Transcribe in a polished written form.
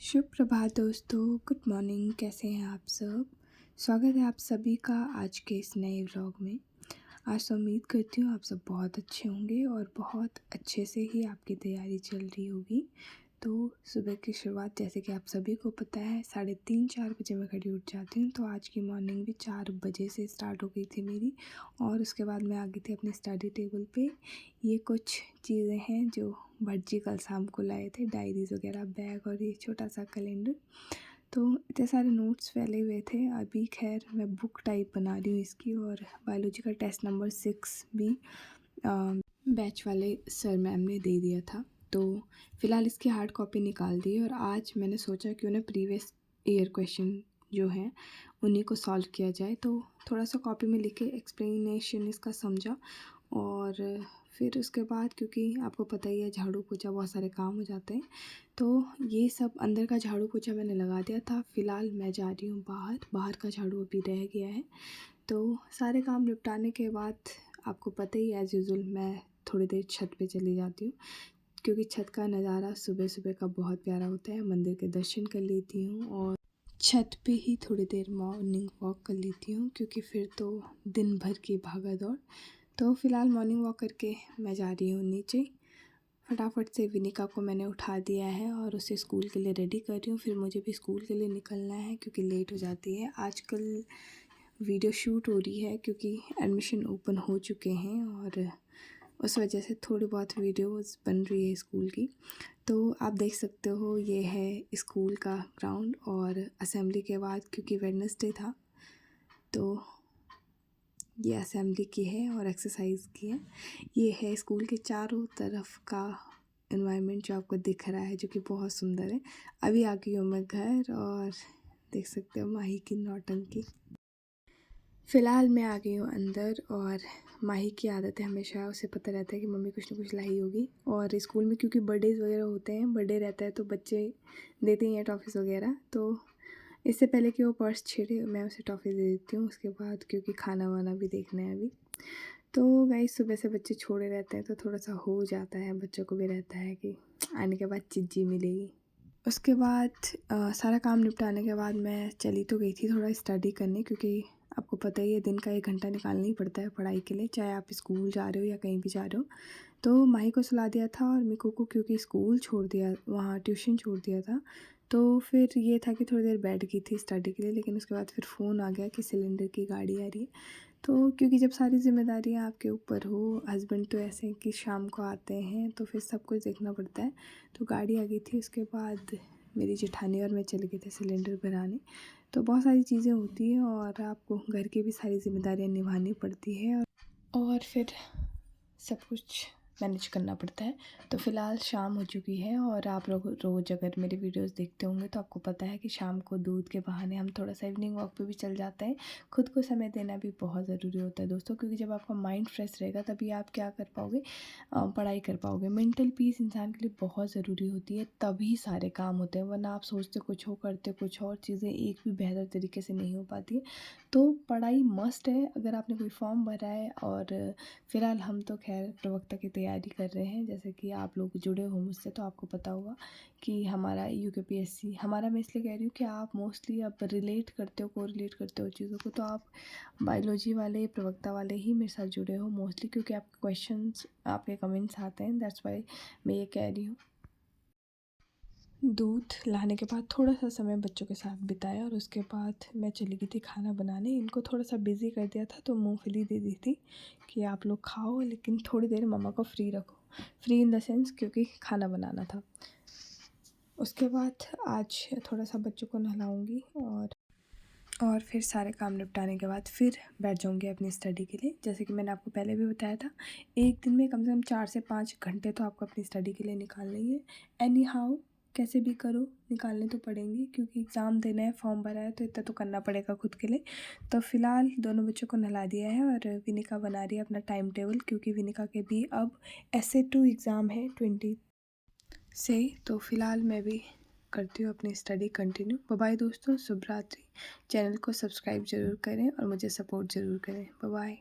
शुभ प्रभात दोस्तों, good morning. कैसे हैं आप सब? स्वागत है आप सभी का आज के इस नए व्लॉग में। आज तो उम्मीद करती हूँ आप सब बहुत अच्छे होंगे और बहुत अच्छे से ही आपकी तैयारी चल रही होगी। तो सुबह की शुरुआत जैसे कि आप सभी को पता है 3:30-4 बजे मैं खड़ी उठ जाती हूँ। तो आज की मॉर्निंग भी 4 बजे से स्टार्ट हो गई थी मेरी और उसके बाद मैं आ गई थी अपने स्टडी टेबल पे। ये कुछ चीज़ें हैं जो भट जी कल शाम को लाए थे, डायरीज़ वगैरह, बैग और ये छोटा सा कैलेंडर। तो इतने सारे नोट्स फैले हुए थे। अभी खैर मैं बुक टाइप बना रही हूँ इसकी, और बायोलॉजी का टेस्ट नंबर 6 भी बैच वाले सर मैम ने दे दिया था। तो फ़िलहाल इसकी हार्ड कॉपी निकाल दी है और आज मैंने सोचा क्यों ना प्रीवियस ईयर क्वेश्चन जो हैं उन्हीं को सॉल्व किया जाए। तो थोड़ा सा कॉपी में लिख के एक्सप्लेनेशन इसका समझा, और फिर उसके बाद क्योंकि आपको पता ही है झाड़ू पोछा बहुत सारे काम हो जाते हैं, तो ये सब अंदर का झाड़ू पोछा मैंने लगा दिया था। फ़िलहाल मैं जा रही हूँ बाहर का झाड़ू अभी रह गया है। तो सारे काम निपटाने के बाद आपको पता ही एज़ यूजुअल मैं थोड़ी देर छत पे चली जाती हूँ, क्योंकि छत का नज़ारा सुबह सुबह का बहुत प्यारा होता है। मंदिर के दर्शन कर लेती हूँ और छत पे ही थोड़ी देर मॉर्निंग वॉक कर लेती हूँ, क्योंकि फिर तो दिन भर की भागा दौड़। तो फ़िलहाल मॉर्निंग वॉक करके मैं जा रही हूँ नीचे। फटाफट से विनिका को मैंने उठा दिया है और उसे स्कूल के लिए रेडी कर रही हूँ। फिर मुझे भी स्कूल के लिए निकलना है क्योंकि लेट हो जाती है। आजकल वीडियो शूट हो रही है क्योंकि एडमिशन ओपन हो चुके हैं और उस वजह से थोड़ी बहुत वीडियोस बन रही है स्कूल की। तो आप देख सकते हो ये है स्कूल का ग्राउंड, और असेंबली के बाद क्योंकि वेडनेसडे था तो ये असेंबली की है और एक्सरसाइज की है। ये है स्कूल के चारों तरफ का एनवायरनमेंट जो आपको दिख रहा है, जो कि बहुत सुंदर है। अभी आ गई हूँ मैं घर और देख सकते हो माही की नौटंकी। फ़िलहाल मैं आ गई हूँ अंदर, और माही की आदत है हमेशा, उसे पता रहता है कि मम्मी कुछ ना कुछ लाई होगी। और स्कूल में क्योंकि बर्थडेज़ वगैरह होते हैं, बर्थडे रहता है तो बच्चे देते ही हैं टॉफ़ीज़ वगैरह। तो इससे पहले कि वो पर्स छेड़े मैं उसे टॉफ़ी दे देती हूँ। उसके बाद क्योंकि खाना वाना भी देखना है अभी, तो गाइस सुबह से बच्चे छोड़े रहते हैं तो थोड़ा सा हो जाता है, बच्चों को भी रहता है कि आने के बाद चिज्जी मिलेगी। उसके बाद सारा काम निपटाने के बाद मैं चली तो गई थी थोड़ा स्टडी करने, क्योंकि आपको पता ही है दिन का 1 घंटा निकालना ही पड़ता है पढ़ाई के लिए, चाहे आप स्कूल जा रहे हो या कहीं भी जा रहे हो। तो माही को सुला दिया था और मिको को क्योंकि स्कूल छोड़ दिया, वहाँ ट्यूशन छोड़ दिया था। तो फिर ये था कि थोड़ी देर बैठ गई थी स्टडी के लिए, लेकिन उसके बाद फिर फ़ोन आ गया कि सिलेंडर की गाड़ी आ रही है। तो क्योंकि जब सारी ज़िम्मेदारियाँ आपके ऊपर हो, हस्बैंड तो ऐसे हैं कि शाम को आते हैं तो फिर सब कुछ देखना पड़ता है। तो गाड़ी आ गई थी, उसके बाद मेरी जेठानी और मैं चले गए थे सिलेंडर भराने। तो बहुत सारी चीज़ें होती हैं और आपको घर की भी सारी ज़िम्मेदारियाँ निभानी पड़ती है, और फिर सब कुछ मैनेज करना पड़ता है। तो फ़िलहाल शाम हो चुकी है और आप लोग रोज़ अगर मेरे वीडियोस देखते होंगे तो आपको पता है कि शाम को दूध के बहाने हम थोड़ा सा इवनिंग वॉक पे भी चल जाते हैं। खुद को समय देना भी बहुत ज़रूरी होता है दोस्तों, क्योंकि जब आपका माइंड फ्रेश रहेगा तभी आप क्या कर पाओगे, पढ़ाई कर पाओगे। मेंटल पीस इंसान के लिए बहुत ज़रूरी होती है, तभी सारे काम होते हैं, वरना आप सोचते कुछ हो करते कुछ और, चीज़ें एक भी बेहतर तरीके से नहीं हो पाती। तो पढ़ाई मस्ट है अगर आपने कोई फॉर्म भरा है। और फ़िलहाल हम तो खैर प्रवक्ता की तैयारी कर रहे हैं, जैसे कि आप लोग जुड़े हो मुझसे तो आपको पता होगा कि हमारा यूकेपीएससी, हमारा मैं इसलिए कह रही हूँ कि आप मोस्टली अब रिलेट करते हो, कोरिलेट करते हो चीज़ों को, तो आप बायोलॉजी वाले प्रवक्ता वाले ही मेरे साथ जुड़े हो मोस्टली, क्योंकि आपके क्वेश्चंस, आपके कमेंट्स आते हैं, दैट्स वाई मैं ये कह रही हूँ। दूध लाने के बाद थोड़ा सा समय बच्चों के साथ बिताया और उसके बाद मैं चली गई थी खाना बनाने। इनको थोड़ा सा बिज़ी कर दिया था तो मूंगफली दे दी थी कि आप लोग खाओ, लेकिन थोड़ी देर मम्मा को फ्री रखो, फ्री इन द सेंस क्योंकि खाना बनाना था। उसके बाद आज थोड़ा सा बच्चों को नहलाऊँगी और फिर सारे काम निपटाने के बाद फिर बैठ जाऊँगी अपनी स्टडी के लिए। जैसे कि मैंने आपको पहले भी बताया था, एक दिन में कम से कम 4 से 5 घंटे तो आपको अपनी स्टडी के लिए निकालने ही है। एनी हाउ कैसे भी करो, निकालने तो पड़ेंगे, क्योंकि एग्ज़ाम देना है, फॉर्म भरा है, तो इतना तो करना पड़ेगा खुद के लिए। तो फ़िलहाल दोनों बच्चों को नहला दिया है और विनिका बना रही है अपना टाइम टेबल, क्योंकि विनिका के भी अब SA2 एग्ज़ाम है 20 से। तो फ़िलहाल मैं भी करती हूँ अपनी स्टडी कंटिन्यू। बाय बाय दोस्तों, शुभ रात्रि। चैनल को सब्सक्राइब ज़रूर करें और मुझे सपोर्ट ज़रूर करें। Bye bye.